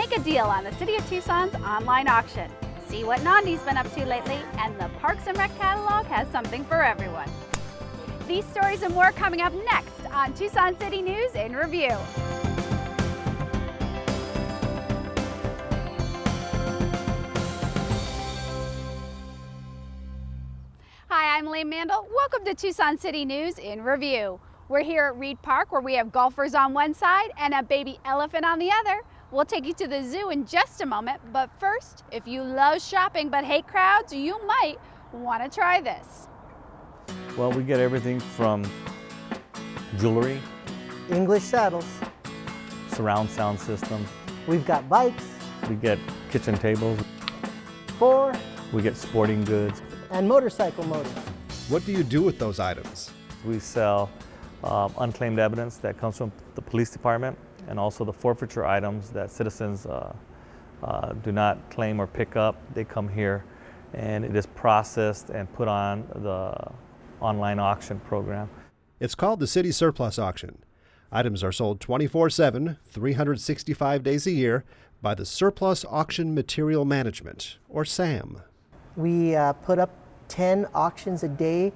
Make a deal on the City of Tucson's online auction. See what Nandi's been up to lately, and the Parks and Rec catalog has something for everyone. These stories and more coming up next on Tucson City News in Review. Hi, I'm Elaine Mandel. Welcome to Tucson City News in Review. We're here at Reid Park where we have golfers on one side and a baby elephant on the other. We'll take you to the zoo in just a moment, but first, if you love shopping but hate crowds, you might want to try this. Well, we get everything from jewelry, English saddles. surround sound systems, We've got bikes, we get kitchen tables, 4, we get sporting goods. and motorcycle motors. What do you do with those items? We sell unclaimed evidence that comes from the police department, and also the forfeiture items that citizens do not claim or pick up. They come here and it is processed and put on the online auction program. It's called the City Surplus Auction. Items are sold 24/7, 365 days a year by the Surplus Auction Material Management, or SAM. We put up 10 auctions a day.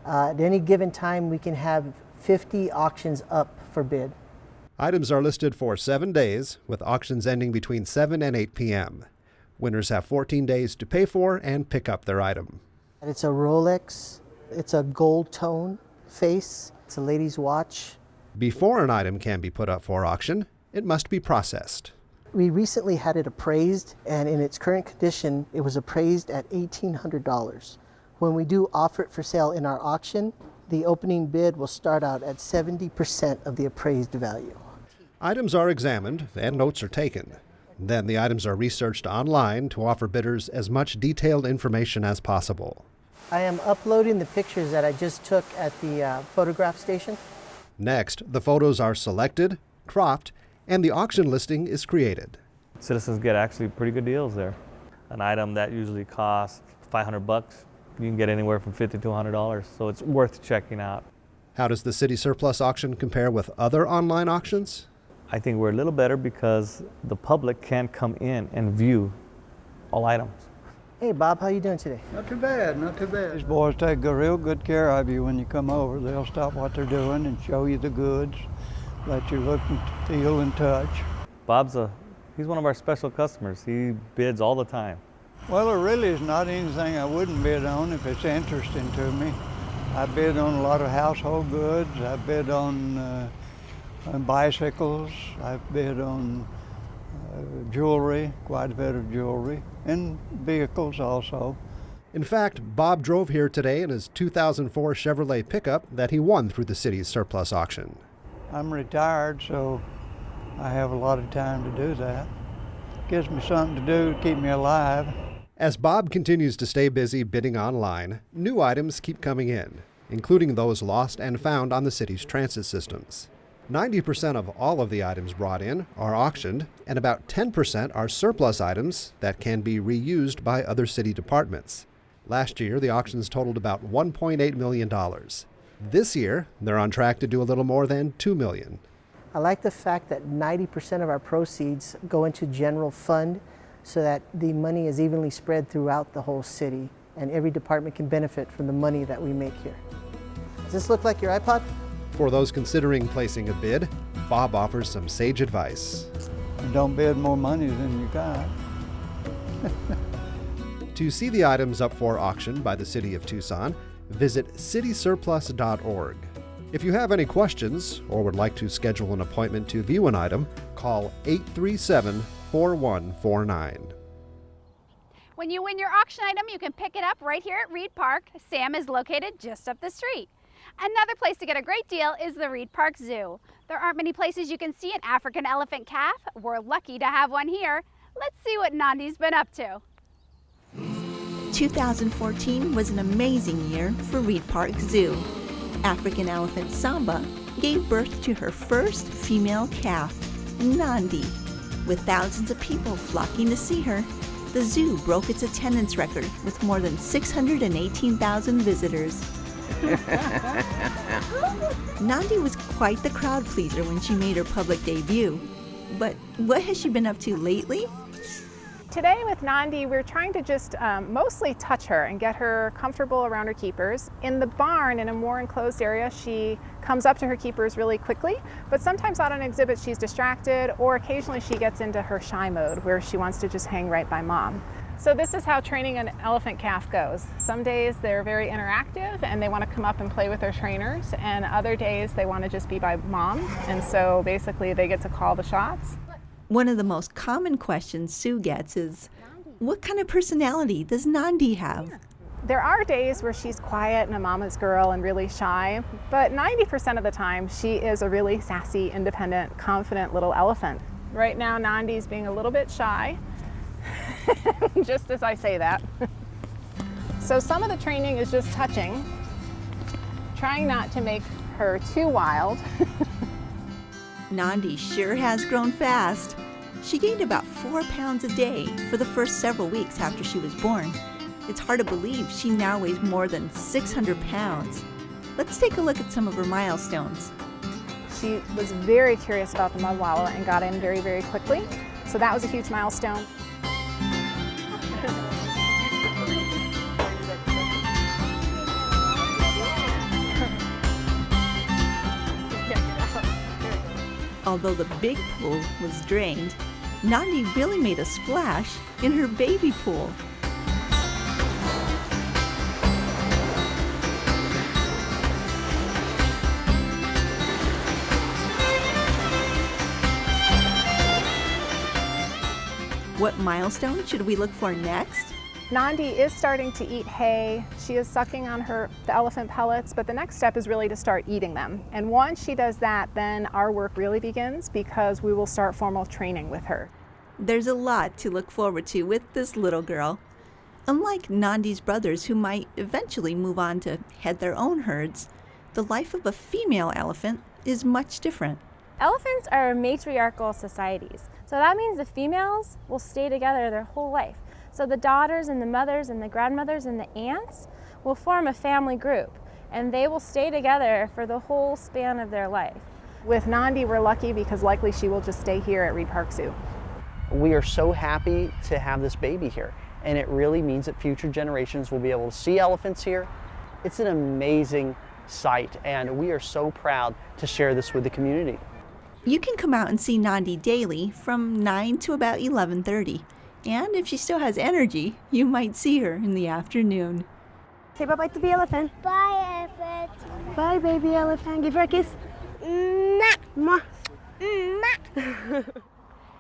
At any given time, we can have 50 auctions up for bid. Items are listed for 7 days, with auctions ending between 7 and 8 p.m. Winners have 14 days to pay for and pick up their item. It's a Rolex, it's a gold tone face, it's a lady's watch. Before an item can be put up for auction, it must be processed. We recently had it appraised, and in its current condition, it was appraised at $1,800. When we do offer it for sale in our auction, the opening bid will start out at 70% of the appraised value. Items are examined and notes are taken. Then the items are researched online to offer bidders as much detailed information as possible. I am uploading the pictures that I just took at the photograph station. Next, the photos are selected, cropped, and the auction listing is created. Citizens get actually pretty good deals there. An item that usually costs $500, you can get anywhere from $50 to $100, so it's worth checking out. How does the City Surplus Auction compare with other online auctions? I think we're a little better because the public can come in and view all items. Hey Bob, how you doing today? Not too bad, not too bad. These boys take real good care of you when you come over. They'll stop what they're doing and show you the goods, let you look and feel and touch. He's one of our special customers. He bids all the time. Well, there really is not anything I wouldn't bid on if it's interesting to me. I bid on a lot of household goods. I bid on bicycles. I bid on jewelry, quite a bit of jewelry, and vehicles also. In fact, Bob drove here today in his 2004 Chevrolet pickup that he won through the city's surplus auction. I'm retired, so I have a lot of time to do that. Gives me something to do to keep me alive. As Bob continues to stay busy bidding online, new items keep coming in, including those lost and found on the city's transit systems. 90% of all of the items brought in are auctioned, and about 10% are surplus items that can be reused by other city departments. Last year, the auctions totaled about $1.8 million. This year, they're on track to do a little more than $2 million. I like the fact that 90% of our proceeds go into general fund so that the money is evenly spread throughout the whole city and every department can benefit from the money that we make here. Does this look like your iPod? For those considering placing a bid, Bob offers some sage advice. And don't bid more money than you got. To see the items up for auction by the City of Tucson, visit citysurplus.org. If you have any questions or would like to schedule an appointment to view an item, call 837-4149. When you win your auction item, you can pick it up right here at Reid Park. SAM is located just up the street. Another place to get a great deal is the Reid Park Zoo. There aren't many places you can see an African elephant calf. We're lucky to have one here. Let's see what Nandi's been up to. 2014 was an amazing year for Reid Park Zoo. African elephant Samba gave birth to her first female calf, Nandi. With thousands of people flocking to see her, the zoo broke its attendance record with more than 618,000 visitors. Nandi was quite the crowd pleaser when she made her public debut. But what has she been up to lately? Today with Nandi, we're trying to just mostly touch her and get her comfortable around her keepers. In the barn, in a more enclosed area, she comes up to her keepers really quickly, but sometimes out on exhibit she's distracted, or occasionally she gets into her shy mode where she wants to just hang right by mom. So this is how training an elephant calf goes. Some days they're very interactive and they want to come up and play with their trainers, and other days they want to just be by mom, and so basically they get to call the shots. One of the most common questions Sue gets is, what kind of personality does Nandi have? There are days where she's quiet and a mama's girl and really shy, but 90% of the time she is a really sassy, independent, confident little elephant. Right now Nandi's being a little bit shy, just as I say that. So some of the training is just touching, trying not to make her too wild. Nandi sure has grown fast. She gained about 4 pounds a day for the first several weeks after she was born. It's hard to believe she now weighs more than 600 pounds. Let's take a look at some of her milestones. She was very curious about the mud wallow and got in very, very quickly. So that was a huge milestone. Although the big pool was drained, Nandi really made a splash in her baby pool. What milestone should we look for next? Nandi is starting to eat hay. She is sucking on the elephant pellets, but the next step is really to start eating them. And once she does that, then our work really begins because we will start formal training with her. There's a lot to look forward to with this little girl. Unlike Nandi's brothers who might eventually move on to head their own herds, the life of a female elephant is much different. Elephants are matriarchal societies, so that means the females will stay together their whole life. So the daughters and the mothers and the grandmothers and the aunts will form a family group, and they will stay together for the whole span of their life. With Nandi, we're lucky because likely she will just stay here at Reid Park Zoo. We are so happy to have this baby here, and it really means that future generations will be able to see elephants here. It's an amazing sight, and we are so proud to share this with the community. You can come out and see Nandi daily from 9 to about 11:30. And if she still has energy, you might see her in the afternoon. Say bye-bye to the elephant. Bye, elephant. Bye, baby elephant. Give her a kiss. Mwah. Mwah.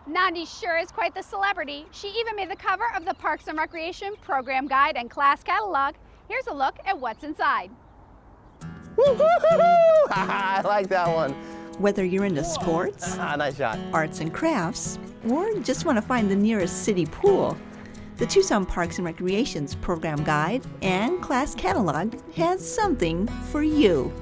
Nandi sure is quite the celebrity. She even made the cover of the Parks and Recreation Program Guide and Class Catalog. Here's a look at what's inside. I like that one. Whether you're into sports, Nice shot. arts and crafts, or just want to find the nearest city pool, the Tucson Parks and Recreation's Program Guide and Class Catalog has something for you.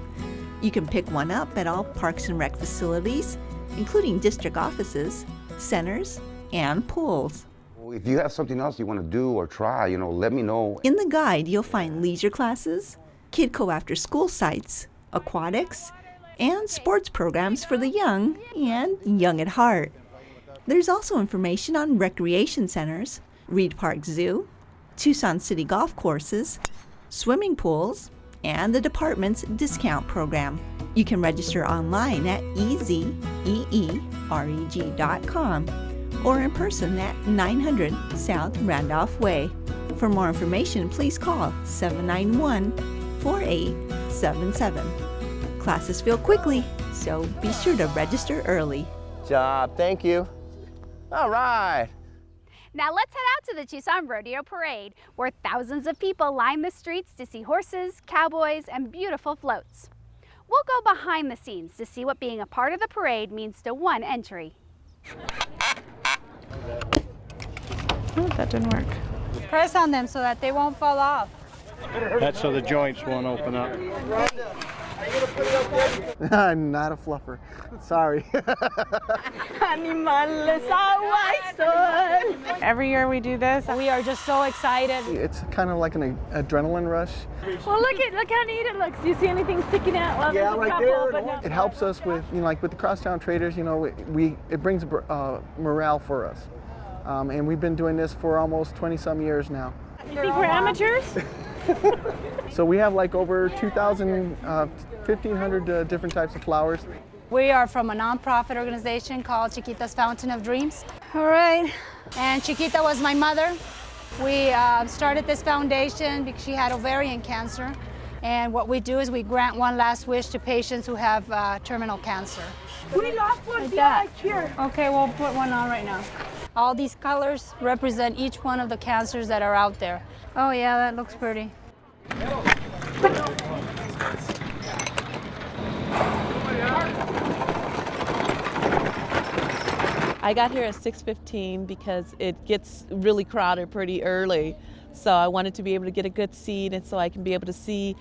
You can pick one up at all Parks and Rec facilities, including district offices, centers, and pools. If you have something else you want to do or try, let me know. In the guide, you'll find leisure classes, Kidco after-school sites, aquatics, and sports programs for the young and young at heart. There's also information on recreation centers, Reid Park Zoo, Tucson City golf courses, swimming pools, and the department's discount program. You can register online at easyEEREG.com or in person at 900 South Randolph Way. For more information, please call 791-4877. Classes fill quickly, so be sure to register early. Job, thank you. All right. Now let's head out to the Tucson Rodeo Parade, where thousands of people line the streets to see horses, cowboys, and beautiful floats. We'll go behind the scenes to see what being a part of the parade means to one entry. Oh, that didn't work. Press on them so that they won't fall off. That's so the joints won't open up. I'm not a fluffer. Sorry. Every year we do this. We are just so excited. It's kind of like an adrenaline rush. Well, look how neat it looks. Do you see anything sticking out? Well, Yeah, there's a right couple, there. but no. It helps us with, like with the crosstown traders, it brings morale for us. And we've been doing this for almost 20-some years now. You think we're amateurs? So we have like over 2,000, 1,500 different types of flowers. We are from a nonprofit organization called Chiquita's Fountain of Dreams. All right. And Chiquita was my mother. We started this foundation because she had ovarian cancer. And what we do is we grant one last wish to patients who have terminal cancer. We lost one Like that. here. Okay, we'll put one on right now. All these colors represent each one of the cancers that are out there. Oh yeah, that looks pretty. I got here at 6:15 because it gets really crowded pretty early. So I wanted to be able to get a good seat and so I can be able to see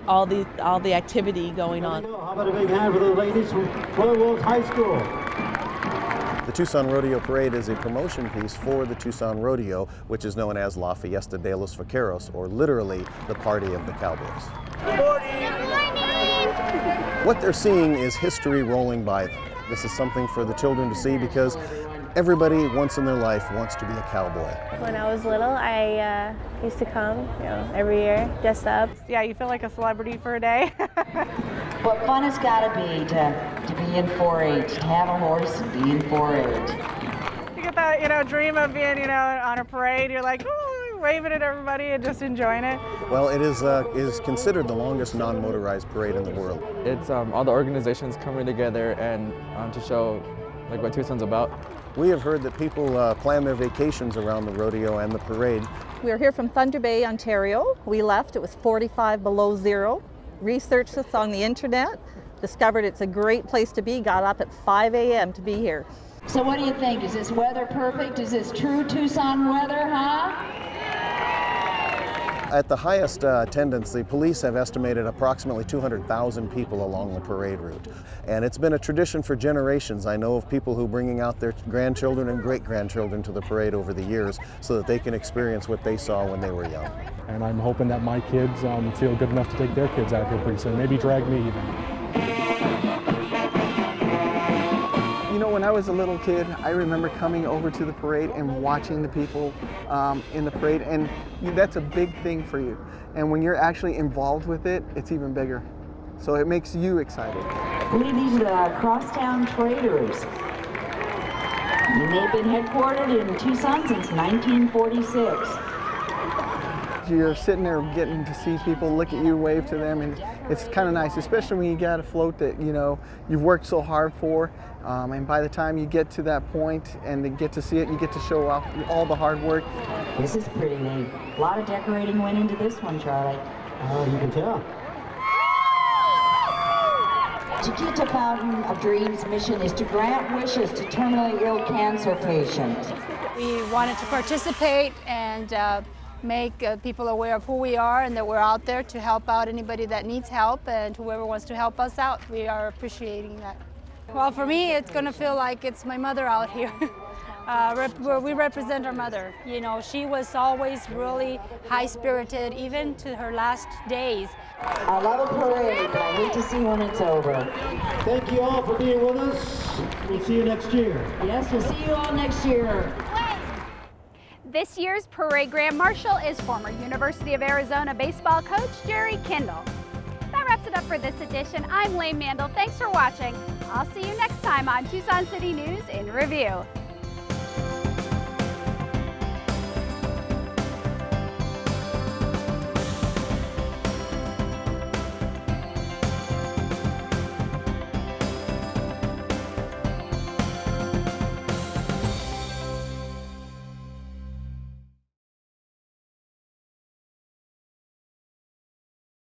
all the activity going on. How about a big hand for the ladies from Royal Wolves High School? The Tucson Rodeo Parade is a promotion piece for the Tucson Rodeo, which is known as La Fiesta de los Vaqueros, or literally the party of the cowboys. Good morning. What they're seeing is history rolling by them. This is something for the children to see because everybody once in their life wants to be a cowboy. When I was little, I used to come, every year, dress up. Yeah, you feel like a celebrity for a day. What fun it's got to be to be in 4-H, to have a horse and be in 4-H. You get that, dream of being, on a parade. You're like, ooh, waving at everybody and just enjoying it. Well, it is considered the longest non-motorized parade in the world. It's all the organizations coming together and to show what Tucson's about. We have heard that people plan their vacations around the rodeo and the parade. We're here from Thunder Bay, Ontario. We left, it was 45 below zero. Researched this on the internet, discovered it's a great place to be, got up at 5 a.m. to be here. So what do you think? Is this weather perfect? Is this true Tucson weather, huh? At the highest attendance, the police have estimated approximately 200,000 people along the parade route. And it's been a tradition for generations. I know of people who are bringing out their grandchildren and great-grandchildren to the parade over the years so that they can experience what they saw when they were young. And I'm hoping that my kids feel good enough to take their kids out here pretty soon, maybe drag me even. When I was a little kid, I remember coming over to the parade and watching the people in the parade, and that's a big thing for you. And when you're actually involved with it, it's even bigger. So it makes you excited. These are crosstown traders. And they've been headquartered in Tucson since 1946. You're sitting there getting to see people look at you, wave to them, and it's kind of nice, especially when you got a float that you've worked so hard for, and by the time you get to that point and to get to see it, you get to show off all the hard work. This is pretty neat. A lot of decorating went into this one, Charlie. Oh, you can tell. Chiquita Fountain of Dreams' mission is to grant wishes to terminally ill cancer patients. We wanted to participate and make people aware of who we are and that we're out there to help out anybody that needs help, and whoever wants to help us out, we are appreciating that. Well, for me, it's going to feel like it's my mother out here. We represent our mother. She was always really high-spirited, even to her last days. I love a parade, but I hate to see when it's over. Thank you all for being with us. We'll see you next year. Yes, we'll see you all next year. This year's Parade Grand Marshal is former University of Arizona baseball coach Jerry Kindle. That wraps it up for this edition. I'm Lane Mandel. Thanks for watching. I'll see you next time on Tucson City News in Review.